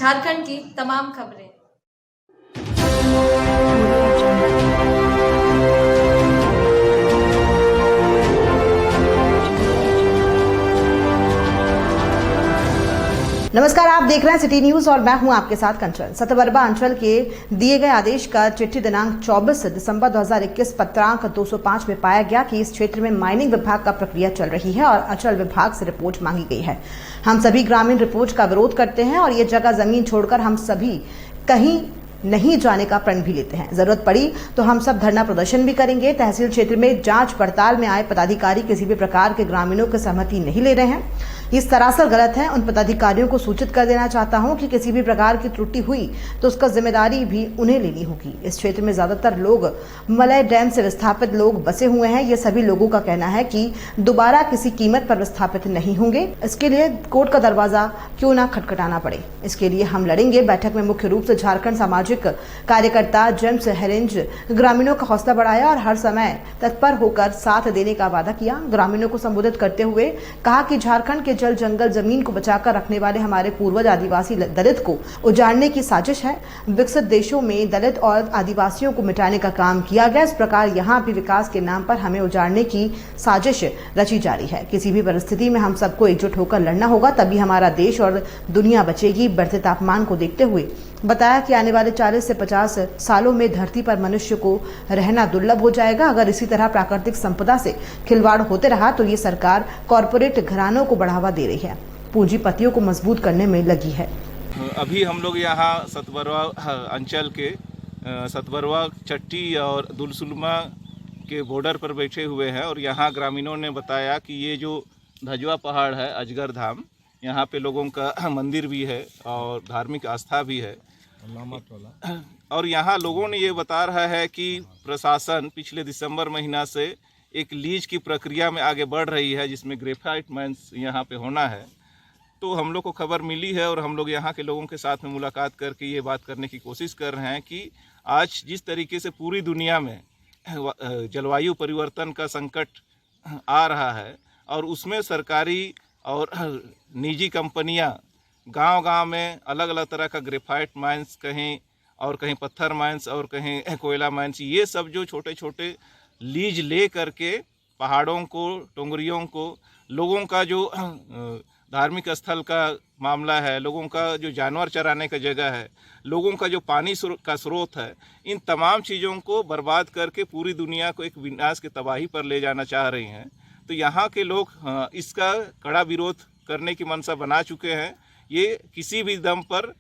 झारखंड की तमाम खबरें। नमस्कार, आप देख रहे हैं सिटी न्यूज और मैं हूं आपके साथ कंचन। सतबरबा अंचल के दिए गए आदेश का चिट्ठी दिनांक 24 दिसंबर 2021 पत्रांक 205 में पाया गया कि इस क्षेत्र में माइनिंग विभाग का प्रक्रिया चल रही है और अंचल विभाग से रिपोर्ट मांगी गई है। हम सभी ग्रामीण रिपोर्ट का विरोध करते हैं और ये जगह जमीन छोड़कर हम सभी कहीं नहीं जाने का प्रण भी लेते हैं। जरूरत पड़ी तो हम सब धरना प्रदर्शन भी करेंगे। तहसील क्षेत्र में जांच पड़ताल में आए पदाधिकारी किसी भी प्रकार के ग्रामीणों की सहमति नहीं ले रहे हैं। ये सरासर गलत है। उन पदाधिकारियों को सूचित कर देना चाहता हूं कि किसी भी प्रकार की त्रुटि हुई तो उसका जिम्मेदारी भी उन्हें लेनी होगी। इस क्षेत्र में ज्यादातर लोग मलय डैम से विस्थापित लोग बसे हुए हैं। ये सभी लोगों का कहना है कि दोबारा किसी कीमत पर विस्थापित नहीं होंगे। इसके लिए कोर्ट का दरवाजा क्यों ना खटखटाना पड़े, इसके लिए हम लड़ेंगे। बैठक में मुख्य रूप से झारखंड सामाजिक कार्यकर्ता जेम्स हेरेंज ग्रामीणों का हौसला बढ़ाया और हर समय तत्पर होकर साथ देने का वादा किया। ग्रामीणों को संबोधित करते हुए कहा कि झारखंड के जल जंगल जमीन को बचाकर रखने वाले हमारे पूर्वज आदिवासी दलित को उजाड़ने की साजिश है। विकसित देशों में दलित और आदिवासियों को मिटाने का काम किया गया, इस प्रकार यहाँ भी विकास के नाम पर हमें उजाड़ने की साजिश रची जा रही है। किसी भी परिस्थिति में हम सबको एकजुट होकर लड़ना होगा, तभी हमारा देश और दुनिया बचेगी। बढ़ते तापमान को देखते हुए बताया कि आने वाले 40 से 50 सालों में धरती पर मनुष्य को रहना दुर्लभ हो जाएगा। अगर इसी तरह प्राकृतिक संपदा से खिलवाड़ होते रहा तो ये सरकार कॉरपोरेट घरानों को बढ़ावा दे रही है, पूंजीपतियों को मजबूत करने में लगी है। अभी हम लोग यहाँ सतबरवा अंचल के सतबरवा चट्टी और दुलसुलमा के बॉर्डर पर बैठे हुए हैं और यहाँ ग्रामीणों ने बताया कि ये जो धजवा पहाड़ है अजगर धाम, यहाँ पे लोगों का मंदिर भी है और धार्मिक आस्था भी है। और यहाँ लोगों ने ये बता रहा है कि प्रशासन पिछले दिसंबर महीना से एक लीज की प्रक्रिया में आगे बढ़ रही है, जिसमें ग्रेफाइट माइंस यहाँ पे होना है। तो हम लोग को खबर मिली है और हम लोग यहाँ के लोगों के साथ में मुलाकात करके ये बात करने की कोशिश कर रहे हैं कि आज जिस तरीके से पूरी दुनिया में जलवायु परिवर्तन का संकट आ रहा है और उसमें सरकारी और निजी कंपनियां गांव-गांव में अलग अलग तरह का ग्रेफाइट माइंस कहीं और कहीं पत्थर माइंस और कहीं कोयला माइंस, ये सब जो छोटे छोटे लीज ले करके पहाड़ों को, टोंगरियों को, लोगों का जो धार्मिक स्थल का मामला है, लोगों का जो जानवर चराने का जगह है, लोगों का जो पानी का स्रोत है, इन तमाम चीज़ों को बर्बाद करके पूरी दुनिया को एक विनाश की तबाही पर ले जाना चाह रही हैं। तो यहाँ के लोग इसका कड़ा विरोध करने की मंशा बना चुके हैं। ये किसी भी दम पर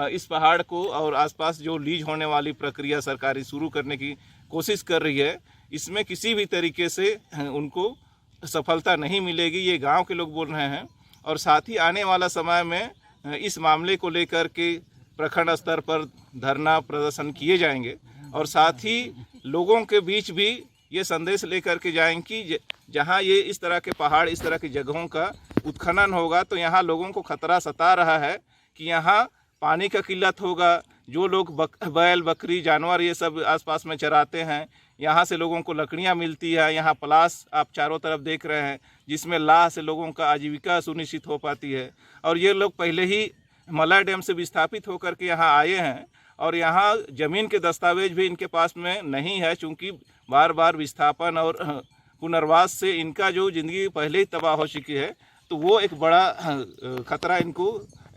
इस पहाड़ को और आसपास जो लीज होने वाली प्रक्रिया सरकारी शुरू करने की कोशिश कर रही है, इसमें किसी भी तरीके से उनको सफलता नहीं मिलेगी, ये गांव के लोग बोल रहे हैं। और साथ ही आने वाला समय में इस मामले को लेकर के प्रखंड स्तर पर धरना प्रदर्शन किए जाएंगे और साथ ही लोगों के बीच भी ये संदेश लेकर के जाएंगे कि जहाँ ये इस तरह के पहाड़, इस तरह की जगहों का उत्खनन होगा तो यहाँ लोगों को खतरा सता रहा है कि यहाँ पानी का किल्लत होगा। जो लोग बैल, बकरी, जानवर ये सब आसपास में चराते हैं, यहाँ से लोगों को लकड़ियाँ मिलती है। यहाँ पलास आप चारों तरफ देख रहे हैं, जिसमें लाह से लोगों का आजीविका सुनिश्चित हो पाती है। और ये लोग पहले ही मलय डैम से विस्थापित होकर के यहाँ आए हैं और यहाँ ज़मीन के दस्तावेज भी इनके पास में नहीं है, चूँकि बार बार विस्थापन और पुनर्वास से इनका जो ज़िंदगी पहले ही तबाह हो चुकी है। तो वो एक बड़ा खतरा इनको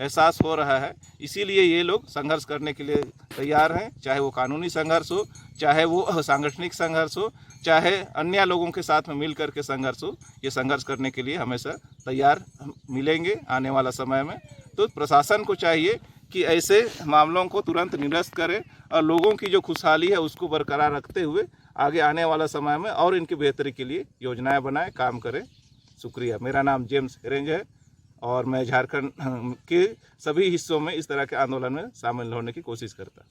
एहसास हो रहा है। इसीलिए ये लोग संघर्ष करने के लिए तैयार हैं, चाहे वो कानूनी संघर्ष हो, चाहे वो सांगठनिक संघर्ष हो, चाहे अन्य लोगों के साथ में मिल करके संघर्ष हो। ये संघर्ष करने के लिए हमेशा तैयार मिलेंगे आने वाला समय में। तो प्रशासन को चाहिए कि ऐसे मामलों को तुरंत निरस्त करे और लोगों की जो खुशहाली है उसको बरकरार रखते हुए आगे आने वाला समय में और इनकी बेहतरी के लिए योजनाएं बनाए, काम करें। शुक्रिया। मेरा नाम जेम्स हेरेंज है और मैं झारखंड के सभी हिस्सों में इस तरह के आंदोलन में शामिल होने की कोशिश करता।